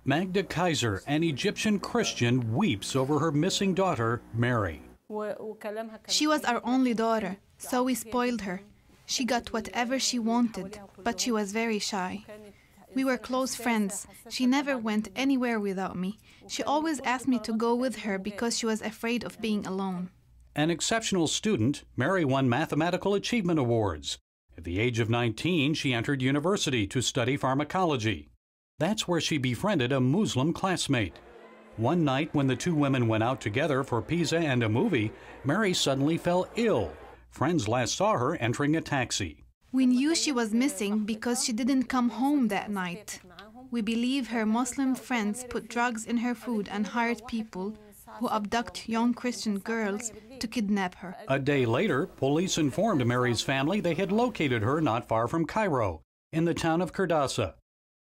Magda Kaiser, an Egyptian Christian, weeps over her missing daughter, Mary. She was our only daughter, so we spoiled her. She got whatever she wanted, but she was very shy. We were close friends. She never went anywhere without me. She always asked me to go with her because she was afraid of being alone. An exceptional student, Mary won mathematical achievement awards. At the age of 19, she entered university to study pharmacology. That's where she befriended a Muslim classmate. One night when the two women went out together for pizza and a movie, Mary suddenly fell ill. Friends last saw her entering a taxi. We knew she was missing because she didn't come home that night. We believe her Muslim friends put drugs in her food and hired people who abduct young Christian girls to kidnap her. A day later, police informed Mary's family they had located her not far from Cairo, in the town of Kurdasa.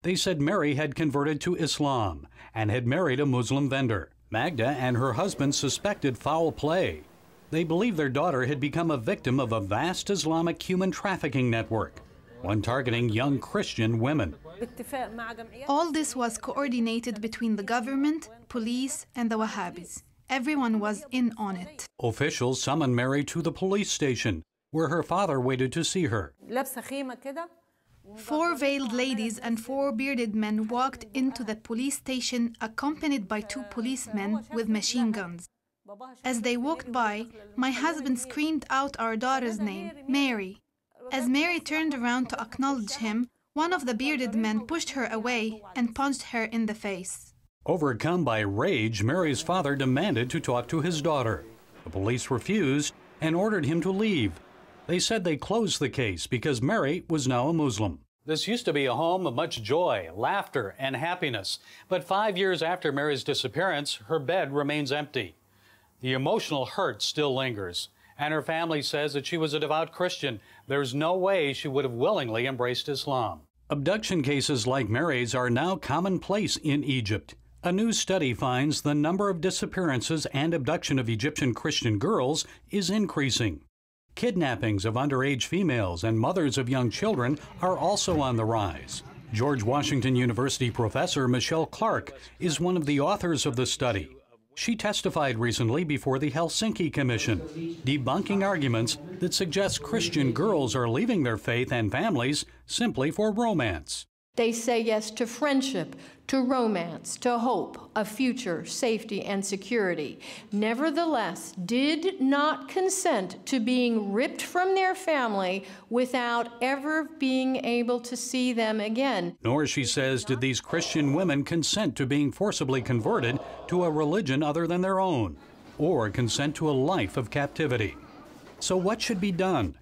They said Mary had converted to Islam and had married a Muslim vendor. Magda and her husband suspected foul play. They believed their daughter had become a victim of a vast Islamic human trafficking network, one targeting young Christian women. All this was coordinated between the government, police, and the Wahhabis. Everyone was in on it. Officials summoned Mary to the police station, where her father waited to see her. 4 veiled ladies and 4 bearded men walked into the police station accompanied by 2 policemen with machine guns. As they walked by, my husband screamed out our daughter's name, Mary. As Mary turned around to acknowledge him, one of the bearded men pushed her away and punched her in the face. Overcome by rage, Mary's father demanded to talk to his daughter. The police refused and ordered him to leave. They said they closed the case because Mary was now a Muslim. This used to be a home of much joy, laughter, and happiness. But 5 years after Mary's disappearance, her bed remains empty. The emotional hurt still lingers, and her family says that she was a devout Christian. There's no way she would have willingly embraced Islam. Abduction cases like Mary's are now commonplace in Egypt. A new study finds the number of disappearances and abduction of Egyptian Christian girls is increasing. Kidnappings of underage females and mothers of young children are also on the rise. George Washington University professor Michelle Clark is one of the authors of the study. She testified recently before the Helsinki Commission, debunking arguments that suggest Christian girls are leaving their faith and families simply for romance. They say yes to friendship, to romance, to hope, a future, safety, and security. Nevertheless, did not consent to being ripped from their family without ever being able to see them again. Nor, she says, did these Christian women consent to being forcibly converted to a religion other than their own, or consent to a life of captivity. So what should be done?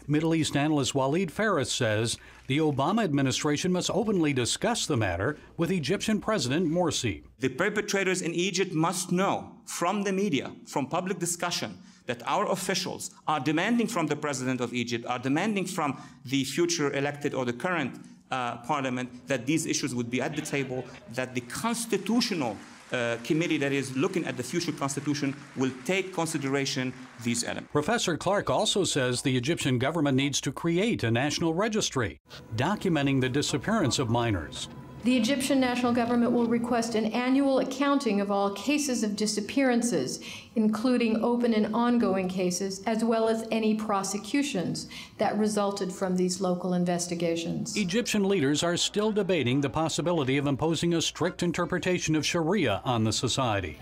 Middle East analyst Walid Faris says the Obama administration must openly discuss the matter with Egyptian President Morsi. The perpetrators in Egypt must know from the media, from public discussion, that our officials are demanding from the President of Egypt, are demanding from the future elected or the current parliament that these issues would be at the table, that the constitutional committee that is looking at the future constitution will take consideration these elements. Professor Clark also says the Egyptian government needs to create a national registry documenting the disappearance of minors. The Egyptian national government will request an annual accounting of all cases of disappearances, including open and ongoing cases, as well as any prosecutions that resulted from these local investigations. Egyptian leaders are still debating the possibility of imposing a strict interpretation of Sharia on the society,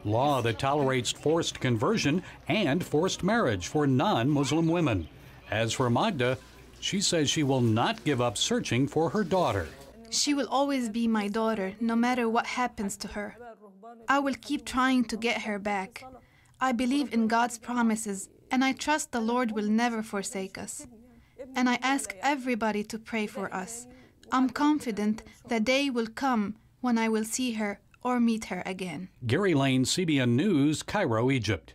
law that tolerates forced conversion and forced marriage for non-Muslim women. As for Magda, she says she will not give up searching for her daughter. She will always be my daughter, no matter what happens to her. I will keep trying to get her back. I believe in God's promises, and I trust the Lord will never forsake us. And I ask everybody to pray for us. I'm confident the day will come when I will see her or meet her again. Gary Lane, CBN News, Cairo, Egypt.